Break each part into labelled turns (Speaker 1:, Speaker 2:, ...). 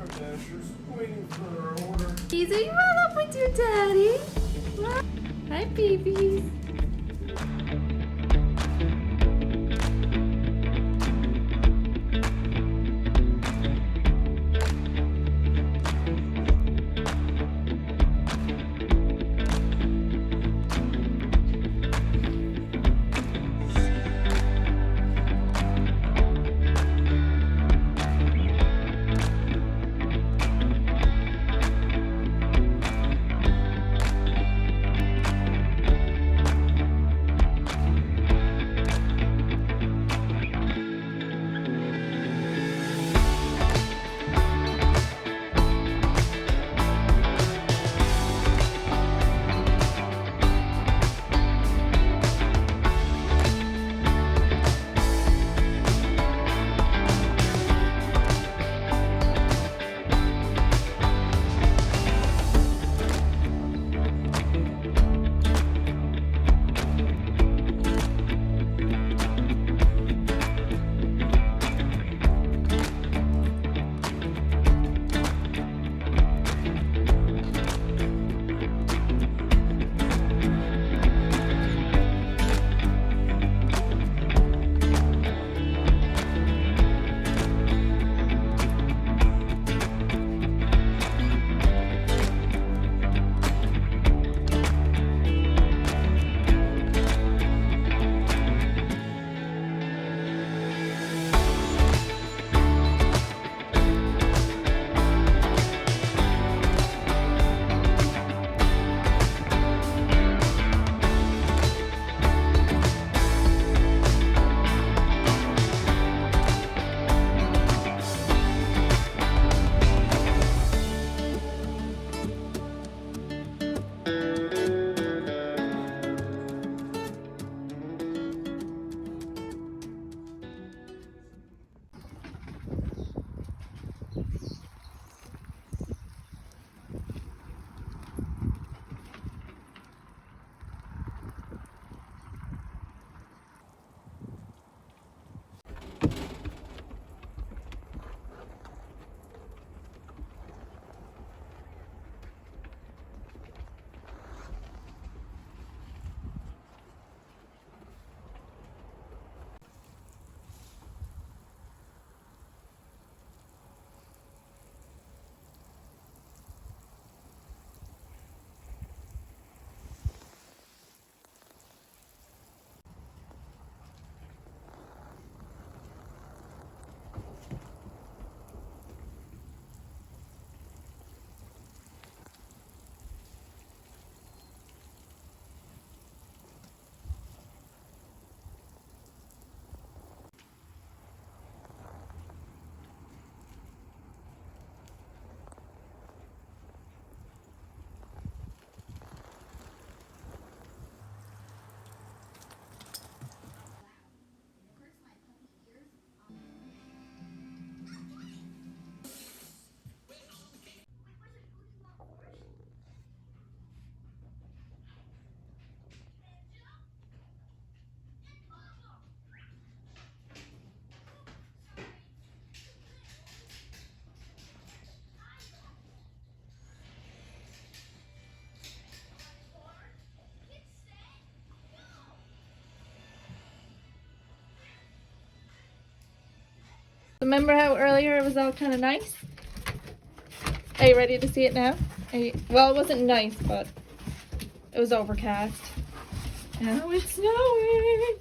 Speaker 1: Dasher's waiting for our order.
Speaker 2: Are you all up with your daddy? Hi, babies. Remember how earlier it was all kind of nice? Are you ready to see it now? Well, it wasn't nice, but it was overcast. Now it's snowing.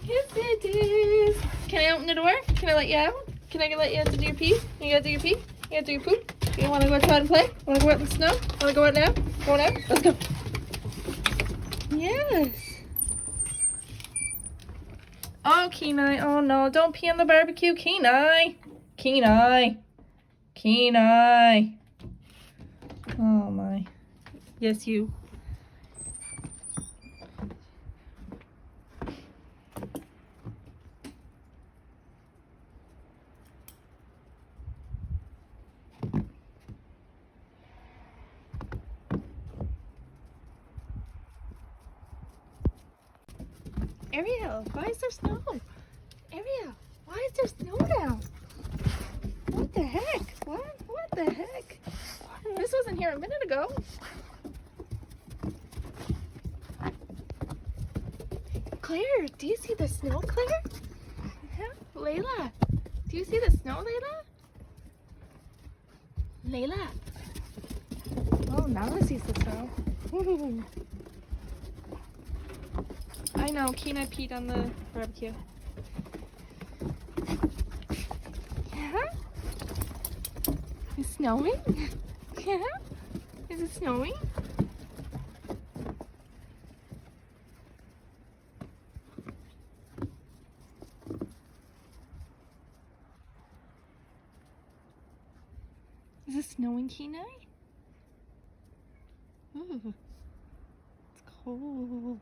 Speaker 2: Yes, it is. Can I open the door? Can I let you out? Can I let you out to do your pee? You gotta do your pee? You gotta do your poop? You wanna go outside and play? Wanna go out in the snow? Wanna go out now? Go now? Let's go. Yes. Oh, Kenai. Oh, no. Don't pee on the barbecue. Kenai. Kenai. Kenai. Oh, my. Yes, you. Ariel, why is there snow? Ariel, why is there snow now? What the heck? What? the heck? This wasn't here a minute ago. Claire, do you see the snow, Claire? Yeah. Layla, do you see the snow, Layla? Layla. Oh, Nala sees the snow. I know, Keena peed on the barbecue. Yeah? It's snowing? Yeah? Is it snowing? Is it snowing, Kenai? Ooh, it's cold.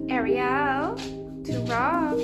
Speaker 2: Ariel, to Rob.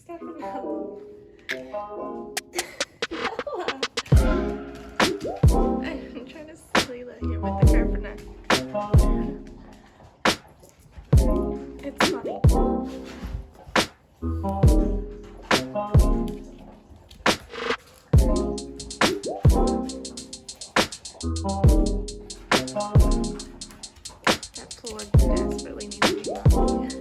Speaker 2: Stop it now. I'm trying to silly that here with the carpenter. It's funny. That floor desperately needs to be mopped.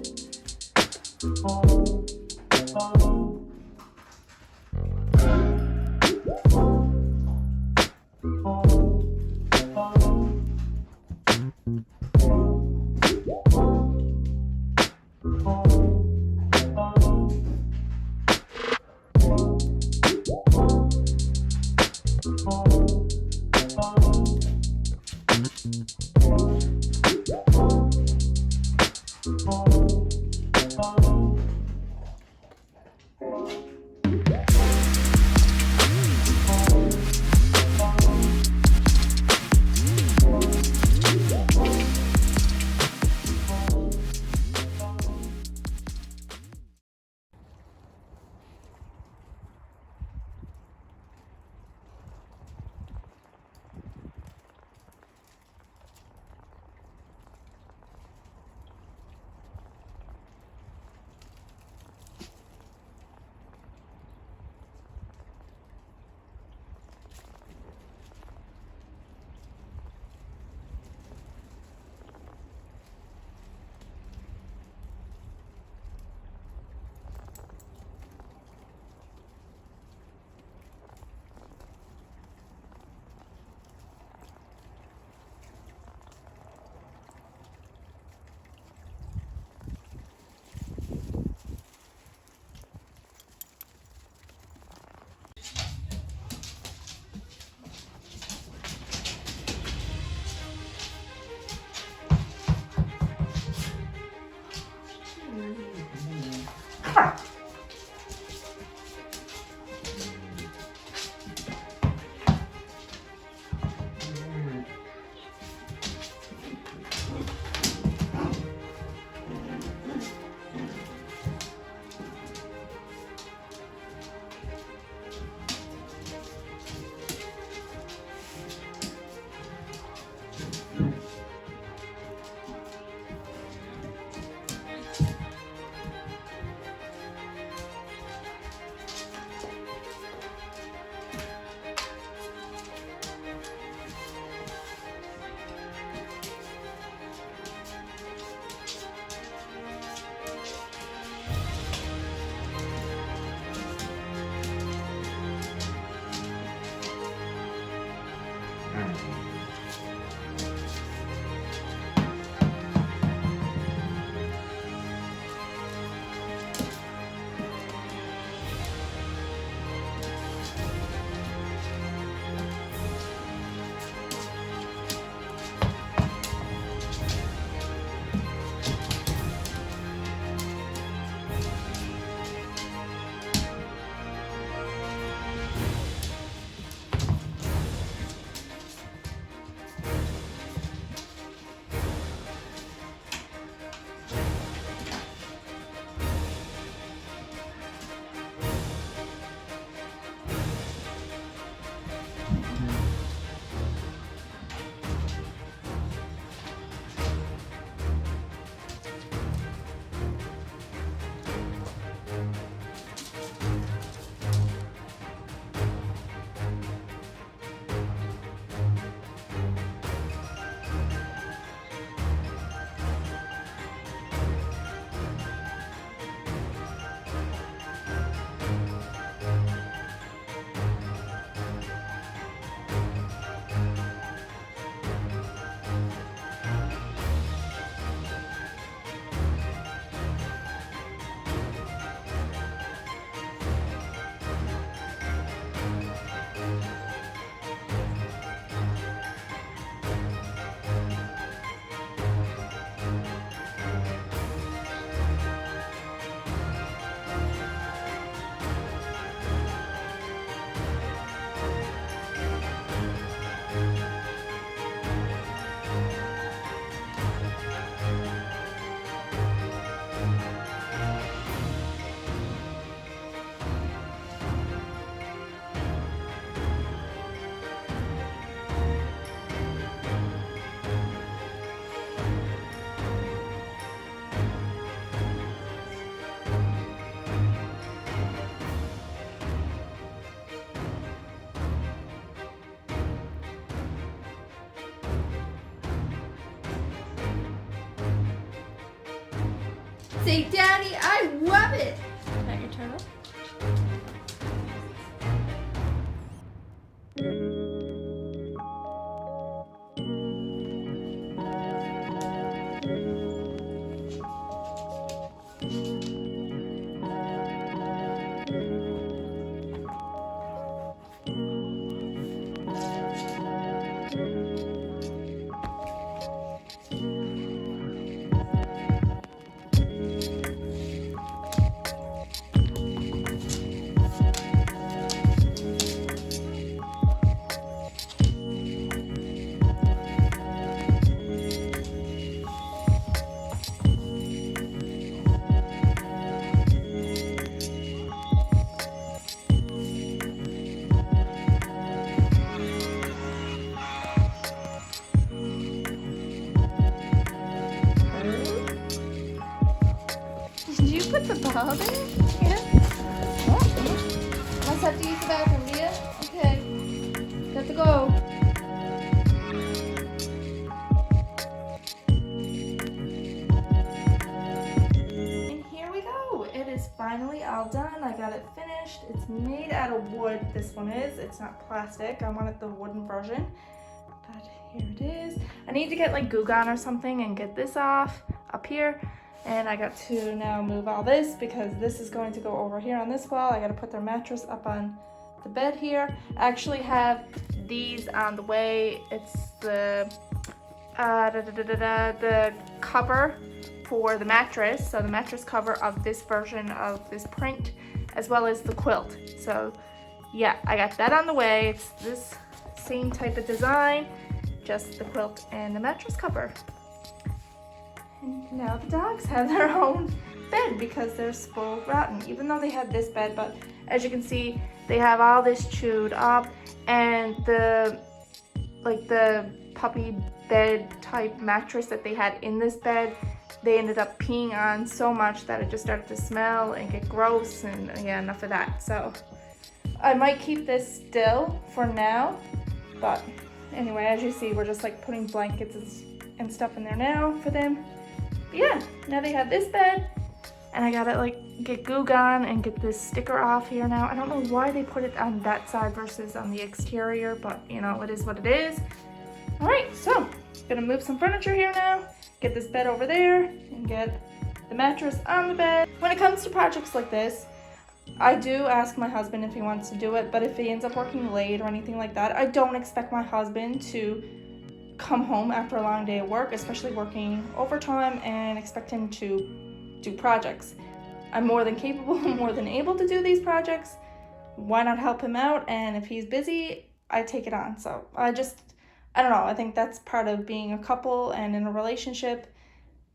Speaker 2: Say, Daddy, I love it. Is that your turtle? Did you put the ball there? Yeah. Oh. Must have to use the bathroom, do you? Okay. Got to go. And here we go. It is finally all done. I got it finished. It's made out of wood. This one is. It's not plastic. I wanted the wooden version. But here it is. I need to get like glue gun or something and get this off up here. And I got to now move all this because this is going to go over here on this wall. I got to put their mattress up on the bed here. I actually have these on the way. It's the cover for the mattress. So the mattress cover of this version of this print, as well as the quilt. So yeah, I got that on the way. It's this same type of design, just the quilt and the mattress cover. And now the dogs have their own bed because they're spoiled rotten, even though they had this bed. But as you can see, they have all this chewed up, and the puppy bed type mattress that they had in this bed, they ended up peeing on so much that it just started to smell and get gross, and yeah, enough of that. So I might keep this still for now, but anyway, as you see, we're just like putting blankets and stuff in there now for them. Yeah, now they have this bed, and I gotta like get glue gun and get this sticker off here now. I don't know why they put it on that side versus on the exterior, but you know, it is what it is. All right, so gonna move some furniture here now, get this bed over there, and get the mattress on the bed. When it comes to projects like this, I do ask my husband if he wants to do it, but if he ends up working late or anything like that, I don't expect my husband to come home after a long day of work, especially working overtime, and expect him to do projects. I'm more than capable, more than able to do these projects. Why not help him out? And if he's busy, I take it on. So I don't know, I think that's part of being a couple and in a relationship.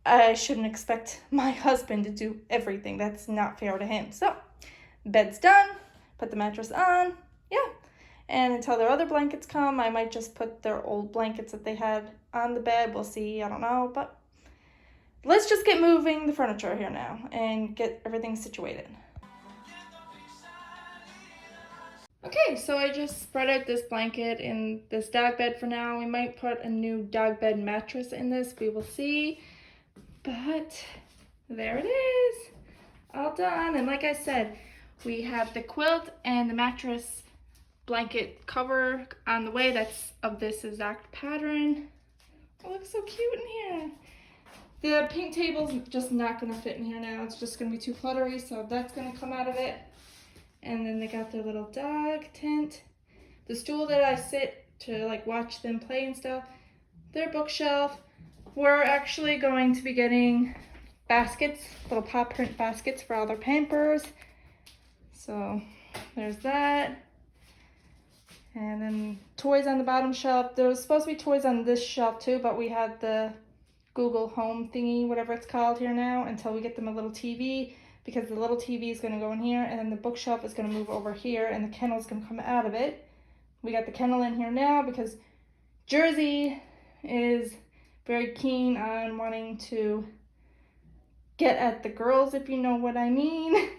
Speaker 2: I shouldn't expect my husband to do everything. That's not fair to him. So bed's done, put the mattress on, yeah. And until their other blankets come, I might just put their old blankets that they had on the bed. We'll see, I don't know, but let's just get moving the furniture here now and get everything situated. Okay, so I just spread out this blanket in this dog bed for now. We might put a new dog bed mattress in this, we will see. But there it is, all done. And like I said, we have the quilt and the mattress blanket cover on the way. That's of this exact pattern. It looks so cute in here. The pink table's just not gonna fit in here now. It's just gonna be too cluttery, so that's gonna come out of it. And then they got their little dog tent. The stool that I sit to like watch them play and stuff. Their bookshelf. We're actually going to be getting baskets, little paw print baskets for all their Pampers. So there's that. And then toys on the bottom shelf. There was supposed to be toys on this shelf too, but we had the Google Home thingy, whatever it's called here now, until we get them a little TV, because the little TV is going to go in here, and then the bookshelf is going to move over here, and the kennel is going to come out of it. We got the kennel in here now because Jersey is very keen on wanting to get at the girls, if you know what I mean.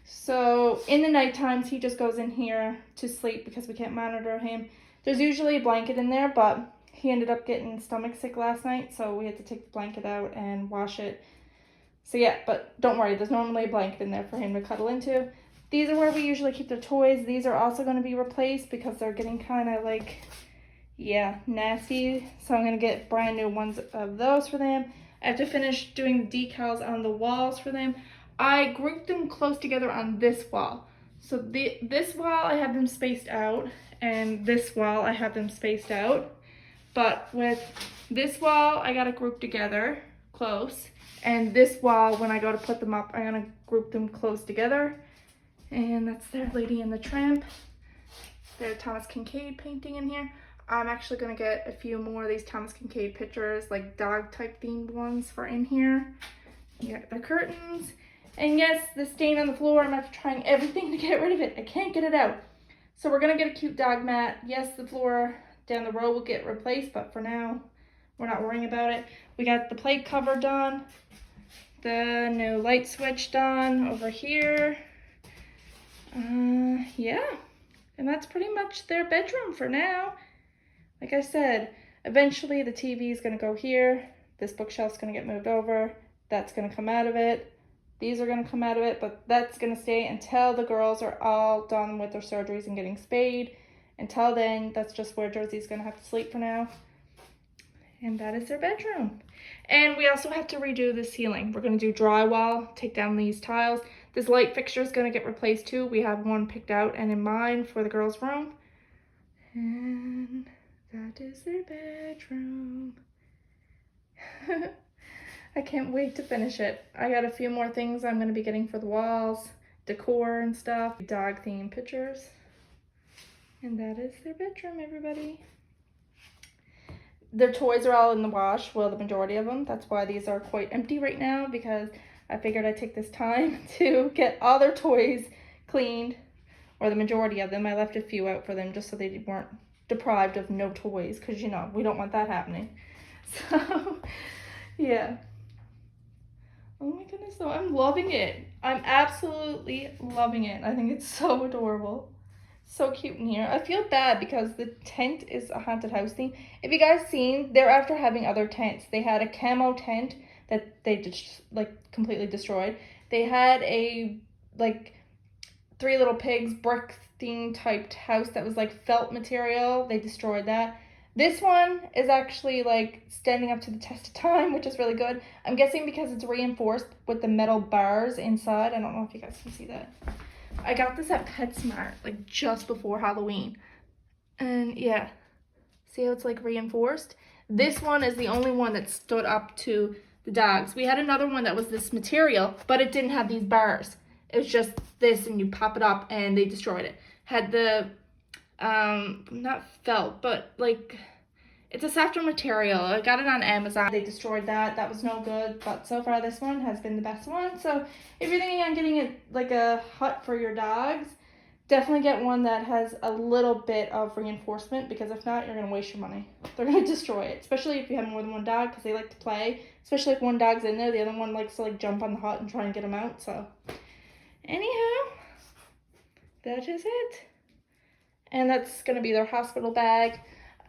Speaker 2: So in the night times, he just goes in here to sleep because we can't monitor him. There's usually a blanket in there, but he ended up getting stomach sick last night, so we had to take the blanket out and wash it So yeah, but don't worry, there's normally a blanket in there for him to cuddle into. These are where we usually keep their toys. These are also going to be replaced because they're getting kind of like, yeah, nasty. So I'm going to get brand new ones of those for them. I have to finish doing the decals on the walls for them. I grouped them close together on this wall. So this wall I have them spaced out, and this wall I have them spaced out. But with this wall, I got to group together close. And this wall, when I go to put them up, I'm going to group them close together. And that's their Lady and the Tramp. Their Thomas Kincaid painting in here. I'm actually going to get a few more of these Thomas Kincaid pictures, like dog type themed ones for in here. You got the curtains. And yes, the stain on the floor, I'm after trying everything to get rid of it. I can't get it out. So we're going to get a cute dog mat. Yes, the floor down the road will get replaced, but for now, we're not worrying about it. We got the plate cover done. The new light switch done over here. Yeah, and that's pretty much their bedroom for now. Like I said, eventually the TV is going to go here. This bookshelf's going to get moved over. That's going to come out of it. These are going to come out of it, but that's going to stay until the girls are all done with their surgeries and getting spayed. Until then, that's just where Josie's going to have to sleep for now. And that is their bedroom. And we also have to redo the ceiling. We're going to do drywall, take down these tiles. This light fixture is going to get replaced too. We have one picked out and in mind for the girls' room. And that is their bedroom. I can't wait to finish it. I got a few more things I'm going to be getting for the walls, decor and stuff, dog themed pictures. And that is their bedroom, everybody. Their toys are all in the wash, well, the majority of them. That's why these are quite empty right now, because I figured I'd take this time to get all their toys cleaned, or the majority of them. I left a few out for them just so they weren't deprived of no toys, because, you know, we don't want that happening. So, yeah. Oh my goodness, though, I'm loving it. I'm absolutely loving it. I think it's so adorable. So cute in here. I feel bad because the tent is a haunted house theme. If you guys seen, they're after having other tents. They had a camo tent that they just like completely destroyed. They had a like Three Little Pigs brick theme typed house that was like felt material. They destroyed that. This one is actually like standing up to the test of time, which is really good. I'm guessing because it's reinforced with the metal bars inside. I don't know if you guys can see that. I got this at PetSmart, like just before Halloween. And yeah, see how it's like reinforced? This one is the only one that stood up to the dogs. We had another one that was this material, but it didn't have these bars. It was just this and you pop it up and they destroyed it. Had the, not felt, but like, it's a softer material. I got it on Amazon. They destroyed that. That was no good. But so far, this one has been the best one. So if you're thinking on getting it like a hut for your dogs, definitely get one that has a little bit of reinforcement, because if not, you're going to waste your money. They're going to destroy it, especially if you have more than one dog, because they like to play. Especially if one dog's in there, the other one likes to like jump on the hut and try and get them out. So anyhow, that is it. And that's going to be their hospital bag.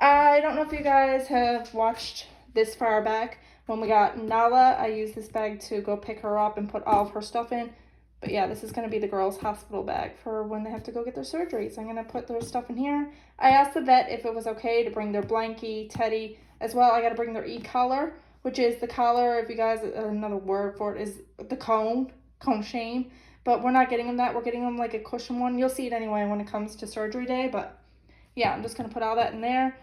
Speaker 2: I don't know if you guys have watched this far back. When we got Nala, I used this bag to go pick her up and put all of her stuff in. But yeah, this is going to be the girls' hospital bag for when they have to go get their surgeries. I'm going to put their stuff in here. I asked the vet if it was okay to bring their blankie, teddy, as well. I got to bring their e-collar, which is the collar, if you guys, another word for it is the cone shame. But we're not getting them that. We're getting them like a cushion one. You'll see it anyway when it comes to surgery day. But yeah, I'm just going to put all that in there.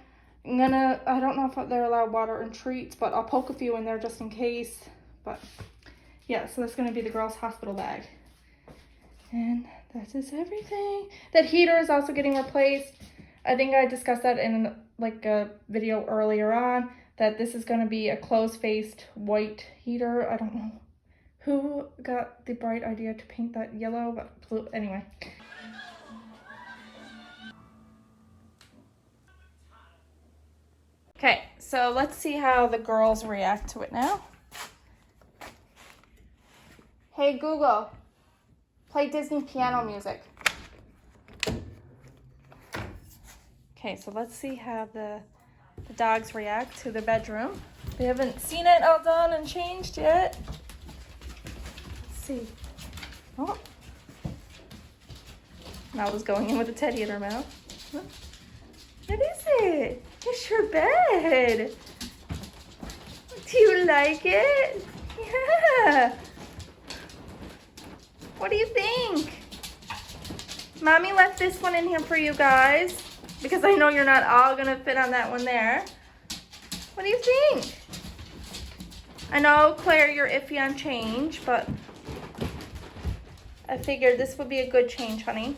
Speaker 2: I don't know if they're allowed water and treats, but I'll poke a few in there just in case. But yeah, so that's going to be the girls' hospital bag. And that is everything. That heater is also getting replaced. I think I discussed that in like a video earlier on, that this is going to be a closed-faced white heater. I don't know who got the bright idea to paint that yellow, but blue. Anyway. Okay, so let's see how the girls react to it now. Hey Google, play Disney piano music. Okay, so let's see how the dogs react to the bedroom. They haven't seen it all done and changed yet. see. Oh. Nala's going in with a teddy in her mouth. What is it? It's your bed. Do you like it? Yeah. What do you think? Mommy left this one in here for you guys because I know you're not all gonna fit on that one there. What do you think? I know, Claire, you're iffy on change, but I figured this would be a good change, honey.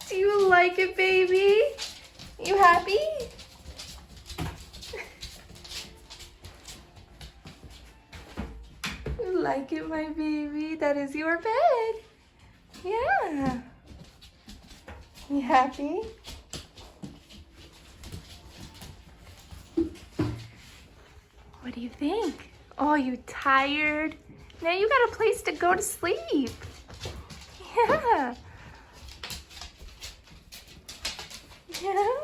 Speaker 2: Do you like it, baby? You happy? You like it, my baby? That is your bed. Yeah. You happy? What do you think? Oh, you tired? Now you got a place to go to sleep. Yeah. Yeah.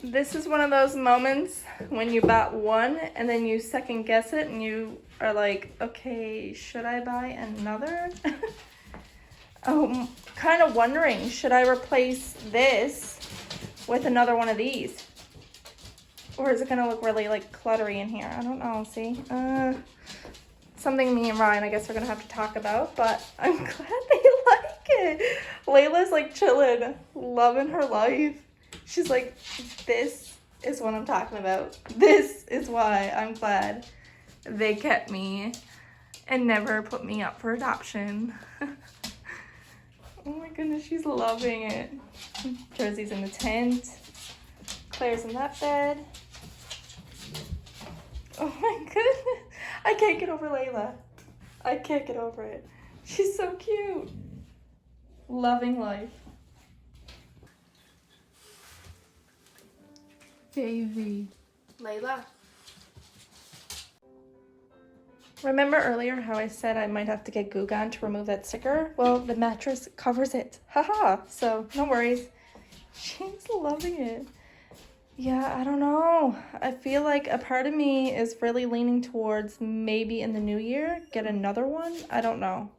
Speaker 2: This is one of those moments when you bought one and then you second guess it and you are like, okay, should I buy another? Oh, kind of wondering, should I replace this with another one of these? Or is it gonna look really like cluttery in here? I don't know, see? Something me and Ryan, I guess, are gonna have to talk about, but I'm glad they like it. Layla's like chilling, loving her life. She's like, this is what I'm talking about. This is why I'm glad they kept me and never put me up for adoption. Oh my goodness, she's loving it. Josie's in the tent. Claire's in that bed. Oh my goodness. I can't get over Layla. I can't get over it. She's so cute. Loving life. Baby. Layla. Remember earlier how I said I might have to get Goo Gone to remove that sticker? Well, the mattress covers it. Haha. So, no worries. She's loving it. Yeah, I don't know. I feel like a part of me is really leaning towards maybe in the new year, get another one. I don't know.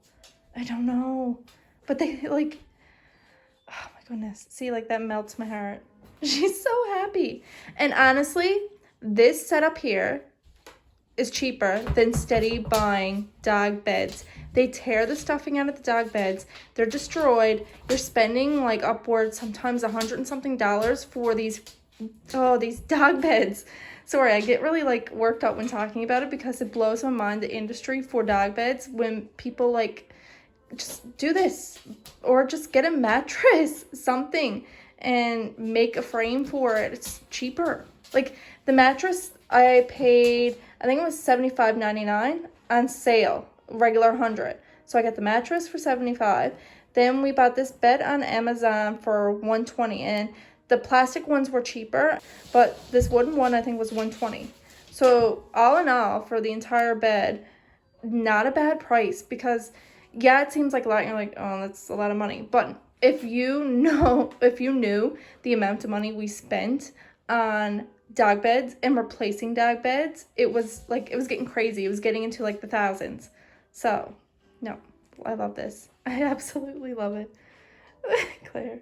Speaker 2: But they like, oh my goodness. See, like that melts my heart. She's so happy. And honestly, this setup here is cheaper than steady buying dog beds. They tear the stuffing out of the dog beds. They're destroyed. You're spending like upwards, sometimes $100 and something for these dog beds. Sorry, I get really like worked up when talking about it because it blows my mind, the industry for dog beds, when people like just do this or just get a mattress, something, and make a frame for it. It's cheaper. Like the mattress I paid, I think it was $75.99 on sale, regular 100. So I got the mattress for $75. Then we bought this bed on Amazon for $120, and the plastic ones were cheaper, but this wooden one I think was $120. So all in all, for the entire bed, not a bad price, because yeah, it seems like a lot. You're like, oh, that's a lot of money. But if you knew the amount of money we spent on dog beds and replacing dog beds, it was getting crazy. It was getting into like the thousands. So no, I love this. I absolutely love it. Claire.